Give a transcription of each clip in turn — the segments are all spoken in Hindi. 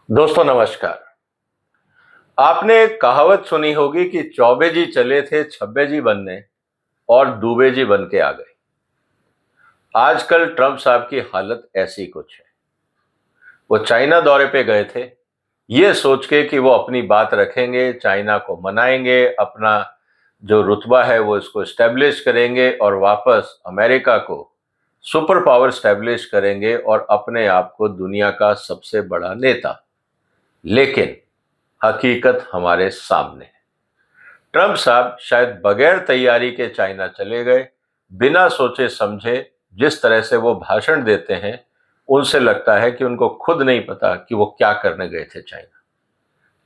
दोस्तों नमस्कार। आपने एक कहावत सुनी होगी कि चौबे जी चले थे छब्बे जी बनने और दूबे जी बन के आ गए। आजकल ट्रंप साहब की हालत ऐसी कुछ है। वो चाइना दौरे पे गए थे ये सोच के कि वो अपनी बात रखेंगे, चाइना को मनाएंगे, अपना जो रुतबा है वो इसको स्टैब्लिश करेंगे और वापस अमेरिका को सुपर पावर स्टैब्लिश करेंगे और अपने आप को दुनिया का सबसे बड़ा नेता। लेकिन हकीकत हमारे सामने है। ट्रंप साहब शायद बगैर तैयारी के चाइना चले गए, बिना सोचे समझे। जिस तरह से वो भाषण देते हैं, उनसे लगता है कि उनको खुद नहीं पता कि वो क्या करने गए थे चाइना।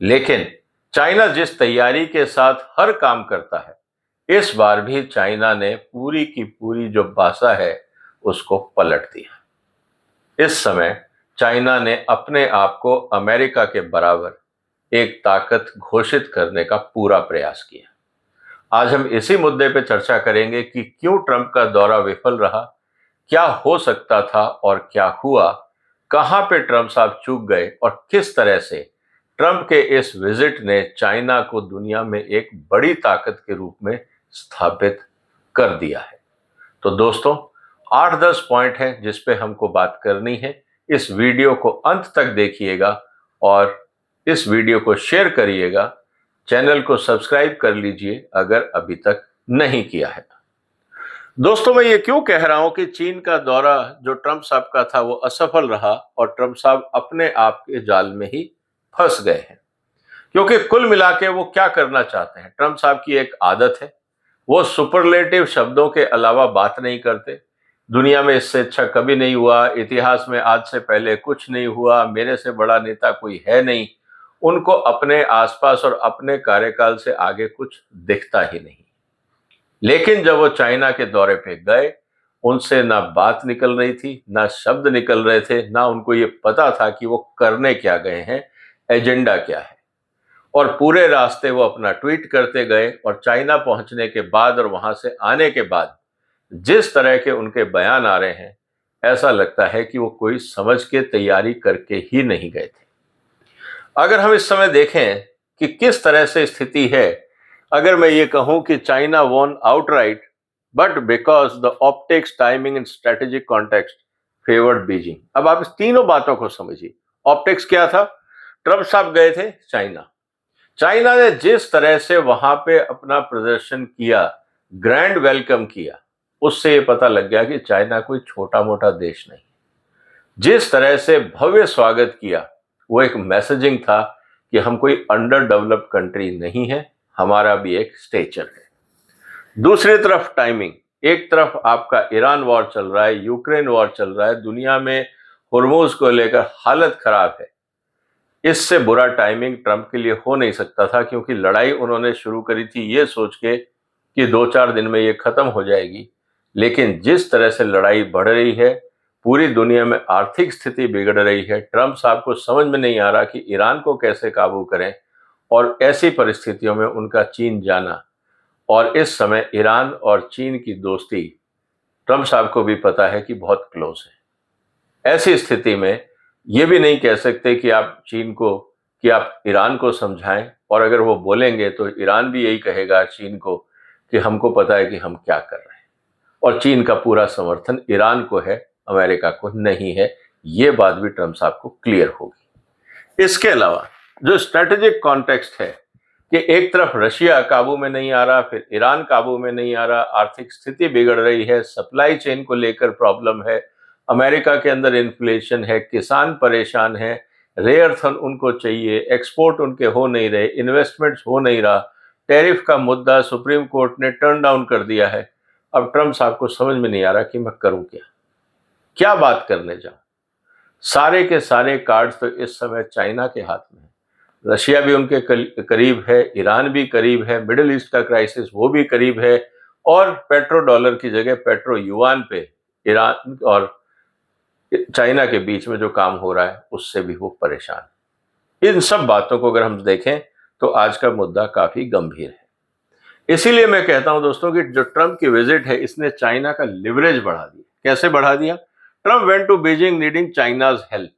लेकिन चाइना जिस तैयारी के साथ हर काम करता है, इस बार भी चाइना ने पूरी की पूरी जो भाषा है उसको पलट दिया। इस समय चाइना ने अपने आप को अमेरिका के बराबर एक ताकत घोषित करने का पूरा प्रयास किया। आज हम इसी मुद्दे पर चर्चा करेंगे कि क्यों ट्रंप का दौरा विफल रहा, क्या हो सकता था और क्या हुआ, कहां पे ट्रंप साहब चूक गए और किस तरह से ट्रंप के इस विजिट ने चाइना को दुनिया में एक बड़ी ताकत के रूप में स्थापित कर दिया है। तो दोस्तों 8-10 पॉइंट हैं जिस पे हमको बात करनी है। इस वीडियो को अंत तक देखिएगा और इस वीडियो को शेयर करिएगा। चैनल को सब्सक्राइब कर लीजिए अगर अभी तक नहीं किया है। दोस्तों मैं ये क्यों कह रहा हूं कि चीन का दौरा जो ट्रंप साहब का था वो असफल रहा और ट्रंप साहब अपने आप के जाल में ही फंस गए हैं। क्योंकि कुल मिला के वो क्या करना चाहते हैं, ट्रंप साहब की एक आदत है, वो सुपरलेटिव शब्दों के अलावा बात नहीं करते। दुनिया में इससे अच्छा कभी नहीं हुआ, इतिहास में आज से पहले कुछ नहीं हुआ, मेरे से बड़ा नेता कोई है नहीं। उनको अपने आसपास और अपने कार्यकाल से आगे कुछ दिखता ही नहीं। लेकिन जब वो चाइना के दौरे पे गए, उनसे ना बात निकल रही थी, ना शब्द निकल रहे थे, ना उनको ये पता था कि वो करने क्या गए हैं, एजेंडा क्या है। और पूरे रास्ते वो अपना ट्वीट करते गए और चाइना पहुंचने के बाद और वहां से आने के बाद जिस तरह के उनके बयान आ रहे हैं, ऐसा लगता है कि वो कोई समझ के तैयारी करके ही नहीं गए थे। अगर हम इस समय देखें कि किस तरह से स्थिति है, अगर मैं ये कहूं कि China won outright but because the optics, timing and strategic context favoured Beijing. अब आप इस तीनों बातों को समझिए। ऑप्टिक्स क्या था? ट्रंप साहब गए थे चाइना, चाइना ने जिस तरह से वहां पे अपना प्रदर्शन किया, ग्रैंड वेलकम किया, उससे ये पता लग गया कि चाइना कोई छोटा मोटा देश नहीं। जिस तरह से भव्य स्वागत किया, वो एक मैसेजिंग था कि हम कोई अंडर डेवलप्ड कंट्री नहीं है, हमारा भी एक स्टेचर है। दूसरी तरफ टाइमिंग, एक तरफ आपका ईरान वॉर चल रहा है, यूक्रेन वॉर चल रहा है, दुनिया में हुर्मुज को लेकर हालत खराब है। इससे बुरा टाइमिंग ट्रंप के लिए हो नहीं सकता था, क्योंकि लड़ाई उन्होंने शुरू करी थी ये सोच के कि 2-4 दिन में ये खत्म हो जाएगी। लेकिन जिस तरह से लड़ाई बढ़ रही है, पूरी दुनिया में आर्थिक स्थिति बिगड़ रही है, ट्रंप साहब को समझ में नहीं आ रहा कि ईरान को कैसे काबू करें। और ऐसी परिस्थितियों में उनका चीन जाना, और इस समय ईरान और चीन की दोस्ती ट्रंप साहब को भी पता है कि बहुत क्लोज है। ऐसी स्थिति में ये भी नहीं कह सकते कि आप चीन को, कि आप ईरान को समझाएं, और अगर वो बोलेंगे तो ईरान भी यही कहेगा चीन को कि हमको पता है कि हम क्या कर रहे हैं। और चीन का पूरा समर्थन ईरान को है, अमेरिका को नहीं है। ये बात भी ट्रंप साहब को क्लियर होगी। इसके अलावा जो स्ट्रेटेजिक कॉन्टेक्स्ट है कि एक तरफ रशिया काबू में नहीं आ रहा, फिर ईरान काबू में नहीं आ रहा, आर्थिक स्थिति बिगड़ रही है, सप्लाई चेन को लेकर प्रॉब्लम है, अमेरिका के अंदर इन्फ्लेशन है, किसान परेशान है, रेयर अर्थ उनको चाहिए, एक्सपोर्ट उनके हो नहीं रहे, इन्वेस्टमेंट्स हो नहीं रहा, टैरिफ का मुद्दा सुप्रीम कोर्ट ने टर्न डाउन कर दिया है। अब ट्रंप साहब को समझ में नहीं आ रहा कि मैं करूं क्या, क्या बात करने जाऊं। सारे के सारे कार्ड्स तो इस समय चाइना के हाथ में है। रशिया भी उनके करीब है, ईरान भी करीब है, मिडिल ईस्ट का क्राइसिस वो भी करीब है, और पेट्रो डॉलर की जगह पेट्रो युआन पे ईरान और चाइना के बीच में जो काम हो रहा है उससे भी वो परेशान। इन सब बातों को अगर हम देखें तो आज का मुद्दा काफी गंभीर है। इसीलिए मैं कहता हूं दोस्तों कि जो ट्रंप की विजिट है, इसने चाइना का लिवरेज बढ़ा दिया। कैसे बढ़ा दिया? Trump went to Beijing needing China's help.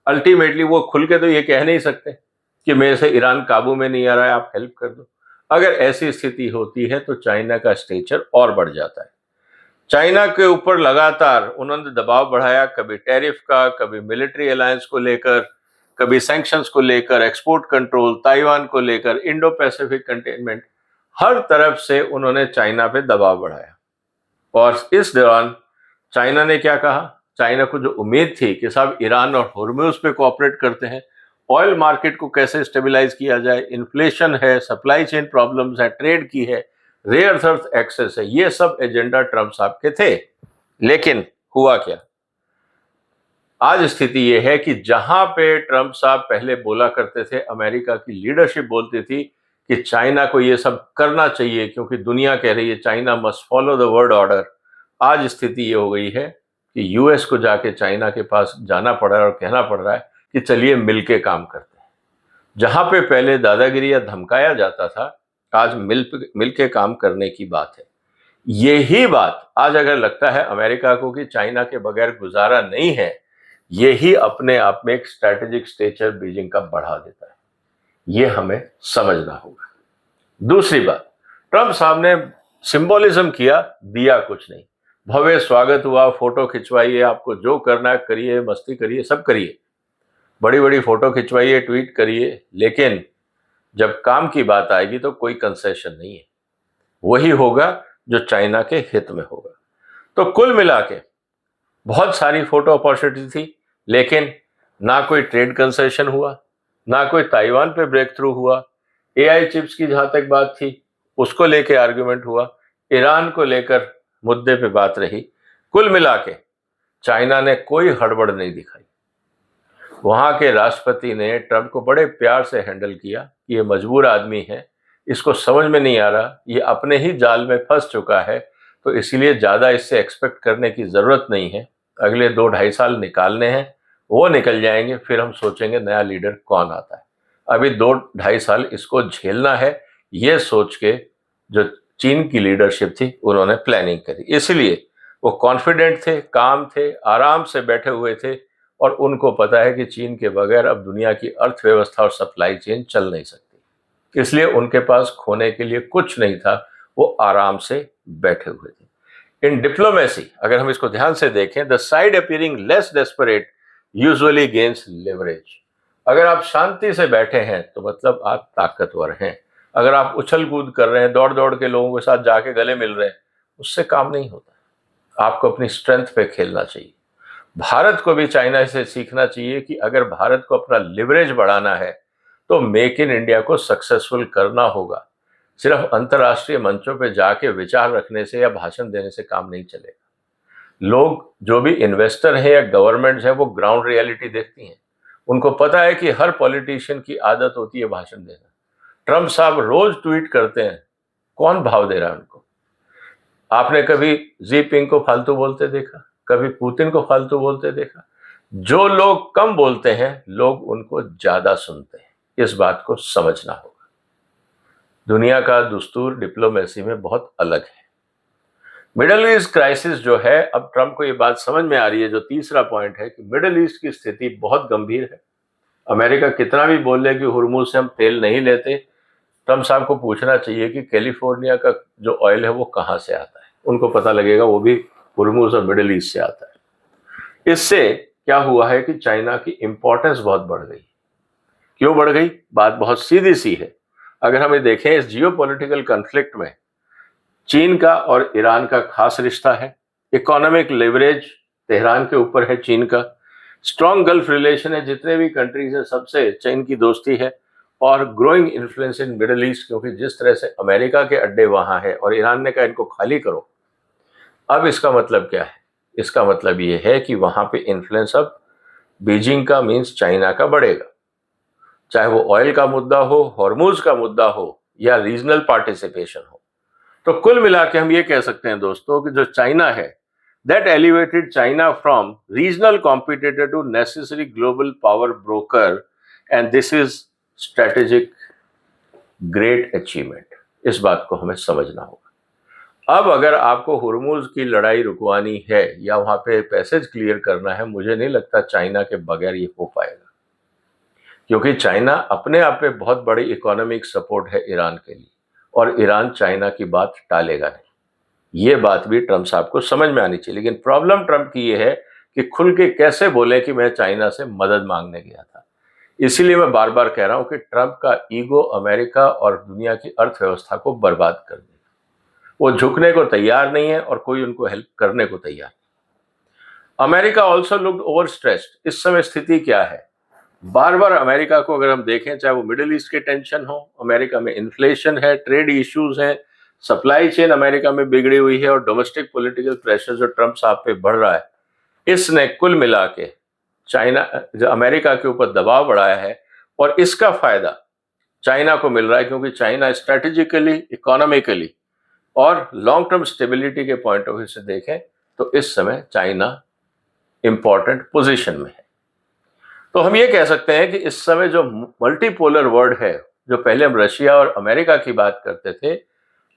Ultimately वो खुल के तो ये कह नहीं सकते कि मेरे से ईरान काबू में नहीं आ रहा है, आप हेल्प कर दो। अगर ऐसी स्थिति होती है तो चाइना का स्टेचर और बढ़ जाता है। चाइना के ऊपर लगातार उन्होंने दबाव बढ़ाया, कभी टैरिफ का, कभी मिलिट्री अलायंस को लेकर, कभी सैंक्शंस को लेकर, एक्सपोर्ट कंट्रोल, ताइवान को लेकर, इंडो पैसिफिक कंटेनमेंट, हर तरफ से उन्होंने चाइना पे दबाव बढ़ाया। और इस दौरान चाइना ने क्या कहा? चाइना को जो उम्मीद थी कि साहब ईरान और हॉर्मुज पे कोऑपरेट करते हैं, ऑयल मार्केट को कैसे स्टेबलाइज किया जाए, इन्फ्लेशन है, सप्लाई चेन प्रॉब्लम्स है, ट्रेड की है, रेयर अर्थ एक्सेस है, ये सब एजेंडा ट्रंप साहब के थे। लेकिन हुआ क्या? आज स्थिति ये है कि जहां पे ट्रंप साहब पहले बोला करते थे, अमेरिका की लीडरशिप बोलती थी कि चाइना को ये सब करना चाहिए क्योंकि दुनिया कह रही है China must follow the world order, आज स्थिति ये हो गई है कि यूएस को जाके चाइना के पास जाना पड़ रहा है और कहना पड़ रहा है कि चलिए मिलके काम करते हैं। जहां पे पहले दादागिरी या धमकाया जाता था, आज मिलके काम करने की बात है। यही बात आज अगर लगता है अमेरिका को कि चाइना के बगैर गुजारा नहीं है, यही अपने आप में एक स्ट्रैटेजिक स्टेचर बीजिंग का बढ़ा देता है। ये हमें समझना होगा। दूसरी बात, ट्रंप साहब ने सिंबोलिज्म किया, दिया कुछ नहीं। भव्य स्वागत हुआ, फोटो खिंचवाइए, आपको जो करना है करिए, मस्ती करिए, सब करिए, बड़ी बड़ी फोटो खिंचवाइए, ट्वीट करिए, लेकिन जब काम की बात आएगी तो कोई कंसेशन नहीं है। वही होगा जो चाइना के हित में होगा। तो कुल मिला के बहुत सारी फोटो अपॉर्चुनिटी थी, लेकिन ना कोई ट्रेड कंसेशन हुआ, ना कोई ताइवान पे ब्रेक थ्रू हुआ। एआई चिप्स की जहां तक बात थी उसको लेके आर्ग्यूमेंट हुआ, ईरान को लेकर मुद्दे पे बात रही। कुल मिला के चाइना ने कोई हड़बड़ नहीं दिखाई। वहां के राष्ट्रपति ने ट्रंप को बड़े प्यार से हैंडल किया कि ये मजबूर आदमी है, इसको समझ में नहीं आ रहा, ये अपने ही जाल में फंस चुका है, तो इसीलिए ज्यादा इससे एक्सपेक्ट करने की जरूरत नहीं है। अगले 2-2.5 साल निकालने हैं, वो निकल जाएंगे, फिर हम सोचेंगे नया लीडर कौन आता है। अभी 2-2.5 साल इसको झेलना है, ये सोच के जो चीन की लीडरशिप थी उन्होंने प्लानिंग करी। इसलिए वो कॉन्फिडेंट थे, काम थे, आराम से बैठे हुए थे, और उनको पता है कि चीन के बगैर अब दुनिया की अर्थव्यवस्था और सप्लाई चेन चल नहीं सकती। इसलिए उनके पास खोने के लिए कुछ नहीं था, वो आराम से बैठे हुए थे। इन डिप्लोमेसी अगर हम इसको ध्यान से देखें, the side appearing less desperate usually gains leverage. अगर आप शांति से बैठे हैं तो मतलब आप ताकतवर हैं। अगर आप उछल कूद कर रहे हैं, दौड़ दौड़ के लोगों के साथ जाके गले मिल रहे हैं, उससे काम नहीं होता। आपको अपनी स्ट्रेंथ पे खेलना चाहिए। भारत को भी चाइना से सीखना चाहिए कि अगर भारत को अपना लिवरेज बढ़ाना है तो मेक इन इंडिया को सक्सेसफुल करना होगा। सिर्फ अंतर्राष्ट्रीय मंचों पे जाके विचार रखने से या भाषण देने से काम नहीं चलेगा। लोग जो भी इन्वेस्टर हैं या गवर्नमेंट्स हैं वो ग्राउंड रियलिटी देखती हैं। उनको पता है कि हर पॉलिटिशियन की आदत होती है भाषण देना। ट्रंप साहब रोज ट्वीट करते हैं, कौन भाव दे रहा है उनको? आपने कभी जिनपिंग को फालतू बोलते देखा? कभी पुतिन को फालतू बोलते देखा? जो लोग कम बोलते हैं लोग उनको ज्यादा सुनते हैं। इस बात को समझना होगा। दुनिया का दस्तूर डिप्लोमेसी में बहुत अलग है। मिडल ईस्ट क्राइसिस जो है, अब ट्रंप को ये बात समझ में आ रही है, जो तीसरा पॉइंट है कि मिडल ईस्ट की स्थिति बहुत गंभीर है। अमेरिका कितना भी बोल ले कि हुर्मुज से हम तेल नहीं लेते, ट्रंप साहब को पूछना चाहिए कि कैलिफोर्निया का जो ऑयल है वो कहाँ से आता है। उनको पता लगेगा वो भी हुर्मुज और मिडिल ईस्ट से आता है। इससे क्या हुआ है कि चाइना की इंपॉर्टेंस बहुत बढ़ गई। क्यों बढ़ गई? बात बहुत सीधी सी है। अगर हमें देखें इस जियोपॉलिटिकल कॉन्फ्लिक्ट में चीन का और ईरान का खास रिश्ता है। इकोनॉमिक लेवरेज तेहरान के ऊपर है चीन का। स्ट्रॉन्ग गल्फ रिलेशन है, जितने भी कंट्रीज है सबसे चीन की दोस्ती है। और growing influence in middle east, क्योंकि जिस तरह से अमेरिका के अड्डे वहां है और ईरान ने कहा इनको खाली करो। अब इसका मतलब क्या है? इसका मतलब ये है कि वहां पे इन्फ्लुएंस अब बीजिंग का मींस चाइना का बढ़ेगा, चाहे वो ऑयल का मुद्दा हो, हॉर्मुज का मुद्दा हो, या रीजनल पार्टिसिपेशन हो। तो कुल मिला के हम ये कह सकते हैं दोस्तों कि जो चाइना है, that elevated China from regional competitor to necessary global power broker, and this is strategic great achievement. इस बात को हमें समझना होगा। अब अगर आपको हुर्मुज की लड़ाई रुकवानी है या वहां पे पैसेज क्लियर करना है, मुझे नहीं लगता चाइना के बगैर ये हो पाएगा, क्योंकि चाइना अपने आप में बहुत बड़ी इकोनॉमिक सपोर्ट है ईरान के लिए, और ईरान चाइना की बात टालेगा नहीं। ये बात भी ट्रंप साहब को समझ में आनी चाहिए। लेकिन प्रॉब्लम ट्रंप की ये है कि खुल के कैसे बोले कि मैं चाइना से मदद मांगने गया था। इसीलिए मैं बार बार कह रहा हूं कि ट्रंप का ईगो अमेरिका और दुनिया की अर्थव्यवस्था को बर्बाद कर देगा। वो झुकने को तैयार नहीं है और कोई उनको हेल्प करने को तैयार नहीं। America also looked over stressed. इस समय स्थिति क्या है, बार बार अमेरिका को अगर हम देखें, चाहे वो मिडिल ईस्ट के टेंशन हो, अमेरिका में इन्फ्लेशन है, ट्रेड इश्यूज हैं, सप्लाई चेन अमेरिका में बिगड़ी हुई है, और डोमेस्टिक पॉलिटिकल प्रेशर जो ट्रंप साहब पे बढ़ रहा है, इसने कुल मिला के चाइना जो अमेरिका के ऊपर दबाव बढ़ाया है, और इसका फायदा चाइना को मिल रहा है, क्योंकि चाइना स्ट्रेटेजिकली, इकोनॉमिकली और लॉन्ग टर्म स्टेबिलिटी के पॉइंट ऑफ व्यू से देखें तो इस समय चाइना इंपॉर्टेंट पोजीशन में है। तो हम ये कह सकते हैं कि इस समय जो मल्टीपोलर वर्ल्ड है, जो पहले हम रशिया और अमेरिका की बात करते थे,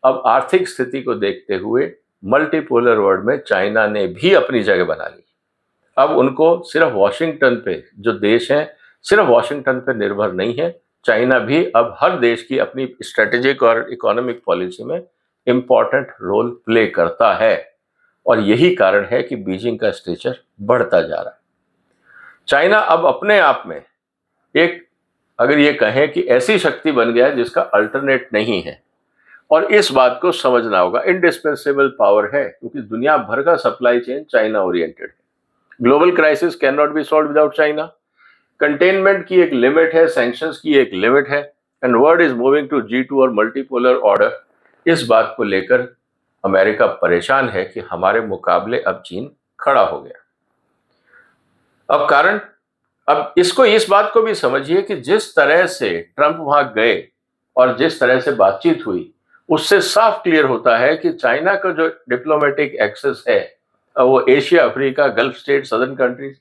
अब आर्थिक स्थिति को देखते हुए मल्टीपोलर वर्ल्ड में चाइना ने भी अपनी जगह बना ली। अब उनको सिर्फ वॉशिंगटन पे, जो देश हैं सिर्फ वॉशिंगटन पे निर्भर नहीं है, चाइना भी अब हर देश की अपनी स्ट्रेटेजिक और इकोनॉमिक पॉलिसी में इंपॉर्टेंट रोल प्ले करता है, और यही कारण है कि बीजिंग का स्टेचर बढ़ता जा रहा है। चाइना अब अपने आप में एक, अगर ये कहें कि ऐसी शक्ति बन गया है जिसका अल्टरनेट नहीं है, और इस बात को समझना होगा। इंडिस्पेंसेबल पावर है, क्योंकि दुनिया भर का सप्लाई चेन चाइना ओरिएंटेड है। Global crisis can not be solve without China. Containment की एक लिमिट है, सैंक्शंस की एक लिमिट है, and world is moving to G2 और मल्टीपोलर ऑर्डर। इस बात को लेकर अमेरिका परेशान है कि हमारे मुकाबले अब चीन खड़ा हो गया। अब कारण, अब इसको, इस बात को भी समझिए कि जिस तरह से ट्रंप वहां गए और जिस तरह से बातचीत हुई, उससे साफ क्लियर होता है कि चाइना का जो डिप्लोमेटिक एक्सेस है वो Asia, Africa, gulf state, southern countries,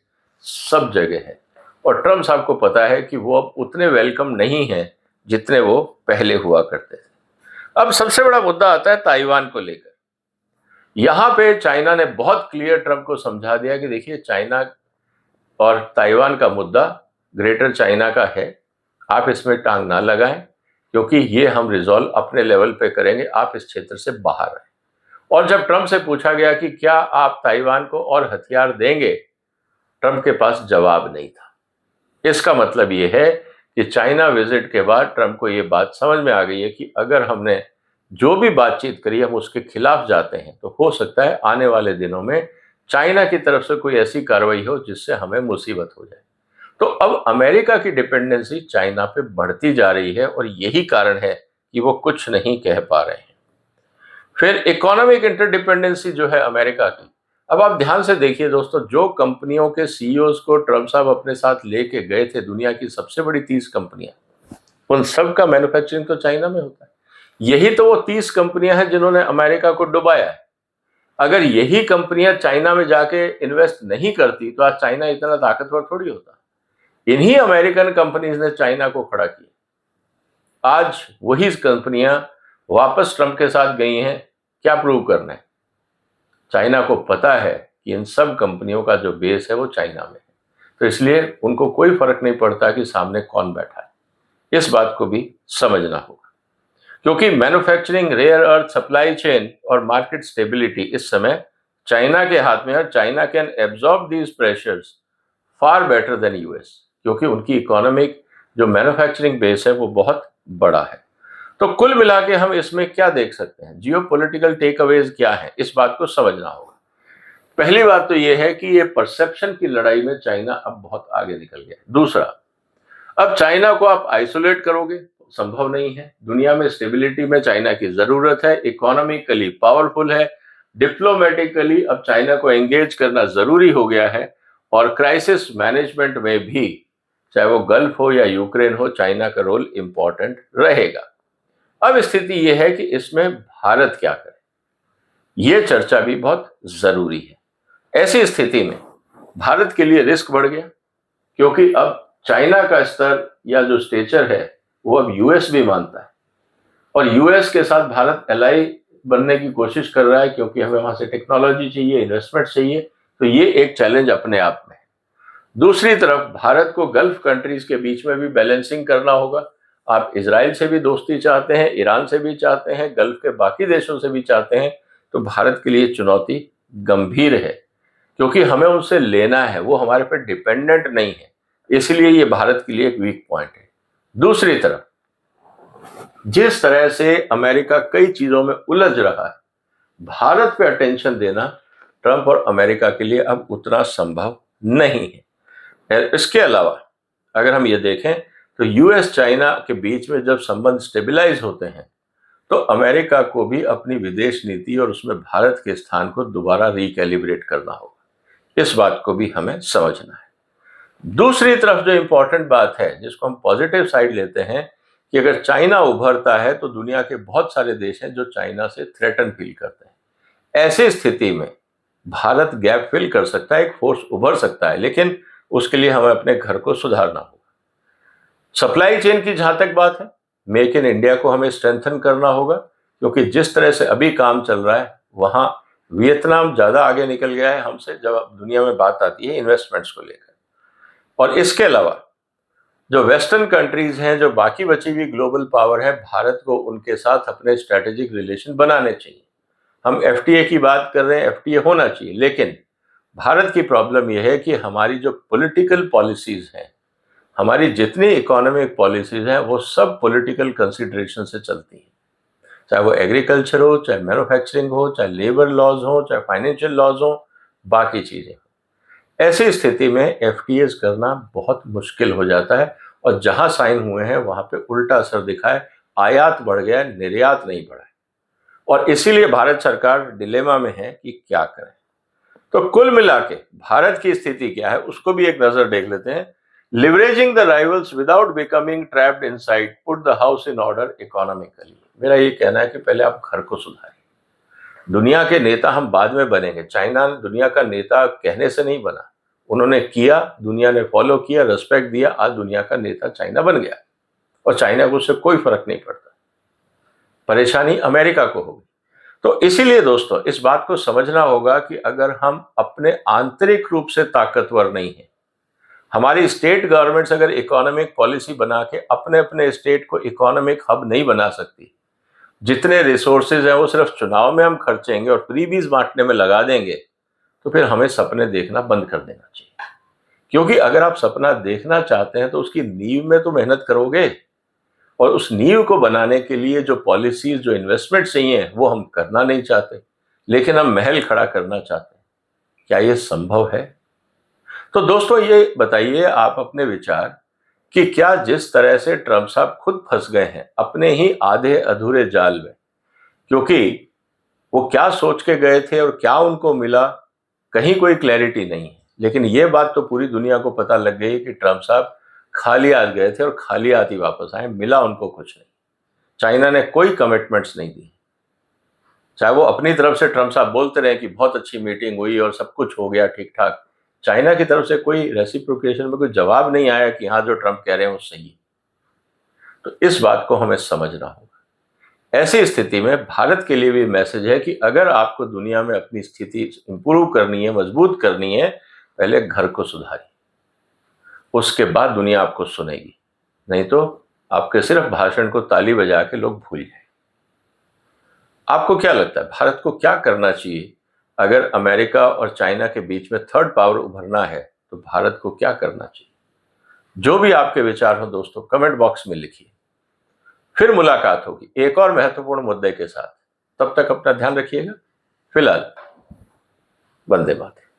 सब जगह है, और ट्रंप साहब को पता है कि वो अब उतने वेलकम नहीं है जितने वो पहले हुआ करते थे। अब सबसे बड़ा मुद्दा आता है ताइवान को लेकर। यहां पे चाइना ने बहुत क्लियर ट्रंप को समझा दिया कि देखिए, चाइना और ताइवान का मुद्दा ग्रेटर चाइना का है, आप इसमें टांग ना लगाएं, क्योंकि ये हम रिजॉल्व अपने लेवल पे करेंगे, आप इस क्षेत्र से बाहर रहें। और जब ट्रंप से पूछा गया कि क्या आप ताइवान को और हथियार देंगे, ट्रंप के पास जवाब नहीं था। इसका मतलब ये है कि चाइना विजिट के बाद ट्रंप को ये बात समझ में आ गई है कि अगर हमने जो भी बातचीत करी, हम उसके खिलाफ जाते हैं, तो हो सकता है आने वाले दिनों में चाइना की तरफ से कोई ऐसी कार्रवाई हो जिससे हमें मुसीबत हो जाए। तो अब अमेरिका की डिपेंडेंसी चाइना पे बढ़ती जा रही है, और यही कारण है कि वो कुछ नहीं कह पा रहे हैं। फिर इकोनॉमिक इंटरडिपेंडेंसी जो है अमेरिका की, अब आप ध्यान से देखिए दोस्तों, जो कंपनियों के सीईओज को ट्रंप साहब अपने साथ लेके गए थे, दुनिया की सबसे बड़ी 30 कंपनियां, उन सब का मैन्युफैक्चरिंग तो चाइना में होता है। यही तो वो 30 कंपनियां हैं जिन्होंने अमेरिका को डुबाया है। अगर यही कंपनियां चाइना में जाके इन्वेस्ट नहीं करती तो आज चाइना इतना ताकतवर थोड़ी होता। इन्हीं अमेरिकन कंपनीज ने चाइना को खड़ा किया। आज वही कंपनियां वापस ट्रंप के साथ गई हैं, क्या प्रूव करना है? चाइना को पता है कि इन सब कंपनियों का जो बेस है वो चाइना में है, तो इसलिए उनको कोई फर्क नहीं पड़ता कि सामने कौन बैठा है। इस बात को भी समझना होगा, क्योंकि manufacturing, rare earth, supply chain और मार्केट स्टेबिलिटी इस समय चाइना के हाथ में है। China can absorb these pressures far better than US, क्योंकि उनकी इकोनॉमिक जो मैन्युफैक्चरिंग बेस है वो बहुत बड़ा है। तो कुल मिला के हम इसमें क्या देख सकते हैं, जियोपॉलिटिकल टेक अवेज क्या है, इस बात को समझना होगा। पहली बात तो यह है कि ये परसेप्शन की लड़ाई में चाइना अब बहुत आगे निकल गया। दूसरा, अब चाइना को आप आइसोलेट करोगे, संभव नहीं है। दुनिया में स्टेबिलिटी में चाइना की जरूरत है, इकोनॉमिकली पावरफुल है, डिप्लोमेटिकली अब चाइना को एंगेज करना जरूरी हो गया है, और क्राइसिस मैनेजमेंट में भी, चाहे वो गल्फ हो या यूक्रेन हो, चाइना का रोल इंपॉर्टेंट रहेगा। अब स्थिति यह है कि इसमें भारत क्या करे, यह चर्चा भी बहुत जरूरी है। ऐसी स्थिति में भारत के लिए रिस्क बढ़ गया, क्योंकि अब चाइना का स्तर या जो स्टेचर है वो अब यूएस भी मानता है, और यूएस के साथ भारत एलाई बनने की कोशिश कर रहा है, क्योंकि हमें वहां से टेक्नोलॉजी चाहिए, इन्वेस्टमेंट चाहिए, तो ये एक चैलेंज अपने आप में है। दूसरी तरफ भारत को गल्फ कंट्रीज के बीच में भी बैलेंसिंग करना होगा। आप इजराइल से भी दोस्ती चाहते हैं, ईरान से भी चाहते हैं, गल्फ के बाकी देशों से भी चाहते हैं, तो भारत के लिए चुनौती गंभीर है, क्योंकि हमें उनसे लेना है, वो हमारे पर डिपेंडेंट नहीं है। इसलिए ये भारत के लिए एक वीक पॉइंट है। दूसरी तरफ जिस तरह से अमेरिका कई चीजों में उलझ रहा है, भारत पे अटेंशन देना ट्रंप और अमेरिका के लिए अब उतना संभव नहीं है। इसके अलावा अगर हम ये देखें तो यूएस चाइना के बीच में जब संबंध स्टेबलाइज होते हैं, तो अमेरिका को भी अपनी विदेश नीति और उसमें भारत के स्थान को दोबारा रिकैलिब्रेट करना होगा। इस बात को भी हमें समझना है। दूसरी तरफ जो इंपॉर्टेंट बात है, जिसको हम पॉजिटिव साइड लेते हैं, कि अगर चाइना उभरता है तो दुनिया के बहुत सारे देश हैं जो चाइना से थ्रेटन फील करते हैं। ऐसी स्थिति में भारत गैप फिल कर सकता है, एक फोर्स उभर सकता है, लेकिन उसके लिए हमें अपने घर को सुधारना होगा। सप्लाई चेन की जहां तक बात है, मेक इन इंडिया को हमें स्ट्रेंथन करना होगा, क्योंकि जिस तरह से अभी काम चल रहा है वहां वियतनाम ज्यादा आगे निकल गया है हमसे जब दुनिया में बात आती है इन्वेस्टमेंट्स को लेकर। और इसके अलावा जो वेस्टर्न कंट्रीज हैं, जो बाकी बची हुई ग्लोबल पावर है, भारत को उनके साथ अपने स्ट्रेटेजिक रिलेशन बनाने चाहिए। हम एफटीए की बात कर रहे हैं, एफटीए होना चाहिए, लेकिन भारत की प्रॉब्लम यह है कि हमारी जो पॉलिटिकल पॉलिसीज हैं, हमारी जितनी इकोनॉमिक पॉलिसीज हैं, वो सब पॉलिटिकल कंसिडरेशन से चलती हैं। चाहे वो एग्रीकल्चर हो, चाहे मैन्युफैक्चरिंग हो, चाहे लेबर लॉज हो, चाहे फाइनेंशियल लॉज हो, बाकी चीजें। ऐसी स्थिति में एफटीएस करना बहुत मुश्किल हो जाता है, और जहां साइन हुए हैं वहां पे उल्टा असर दिखा है, आयात बढ़ गया, निर्यात नहीं बढ़ा है। और इसीलिए भारत सरकार डिलेमा में है कि क्या करें। तो कुल मिला के भारत की स्थिति क्या है उसको भी एक नजर देख लेते हैं। Leveraging the rivals without becoming trapped inside, put the house in order economically. मेरा ये कहना है कि पहले आप घर को सुधारें। दुनिया के नेता हम बाद में बनेंगे। चाइना दुनिया का नेता कहने से नहीं बना, उन्होंने किया, दुनिया ने फॉलो किया, रेस्पेक्ट दिया, आज दुनिया का नेता चाइना बन गया, और चाइना को उससे कोई फर्क नहीं पड़ता। परेशानी अमेरिका को होगी। तो इसीलिए दोस्तों इस बात को समझना होगा कि अगर हम अपने आंतरिक रूप से ताकतवर नहीं है, हमारी स्टेट गवर्नमेंट्स अगर इकोनॉमिक पॉलिसी बना के अपने अपने स्टेट को इकोनॉमिक हब नहीं बना सकती, जितने रिसोर्सेज हैं वो सिर्फ चुनाव में हम खर्चेंगे और फ्रीबीज बांटने में लगा देंगे, तो फिर हमें सपने देखना बंद कर देना चाहिए। क्योंकि अगर आप सपना देखना चाहते हैं तो उसकी नींव में तो मेहनत करोगे, और उस नींव को बनाने के लिए जो पॉलिसीज, जो इन्वेस्टमेंट चाहिए, वो हम करना नहीं चाहते, लेकिन हम महल खड़ा करना चाहते हैं। क्या ये संभव है? तो दोस्तों ये बताइए आप अपने विचार कि क्या जिस तरह से ट्रंप साहब खुद फंस गए हैं अपने ही आधे अधूरे जाल में, क्योंकि वो क्या सोच के गए थे और क्या उनको मिला, कहीं कोई क्लैरिटी नहीं है। लेकिन ये बात तो पूरी दुनिया को पता लग गई कि ट्रंप साहब खाली हाथ गए थे और खाली हाथ ही वापस आए, मिला उनको कुछ नहीं। चाइना ने कोई कमिटमेंट्स नहीं दी, चाहे वो अपनी तरफ से ट्रंप साहब बोलते रहे कि बहुत अच्छी मीटिंग हुई और सब कुछ हो गया ठीक ठाक। चाइना की तरफ से कोई रेसिप्रोकेशन में कोई जवाब नहीं आया कि हाँ जो ट्रंप कह रहे हैं वो सही है। तो इस बात को हमें समझना होगा। ऐसी स्थिति में भारत के लिए भी मैसेज है कि अगर आपको दुनिया में अपनी स्थिति इंप्रूव करनी है, मजबूत करनी है, पहले घर को सुधारिए, उसके बाद दुनिया आपको सुनेगी। नहीं तो आपके सिर्फ भाषण को ताली बजा के लोग भूल जाए। आपको क्या लगता है भारत को क्या करना चाहिए? अगर अमेरिका और चाइना के बीच में थर्ड पावर उभरना है तो भारत को क्या करना चाहिए? जो भी आपके विचार हो दोस्तों, कमेंट बॉक्स में लिखिए। फिर मुलाकात होगी एक और महत्वपूर्ण मुद्दे के साथ। तब तक अपना ध्यान रखिएगा। फिलहाल वंदे मातरम।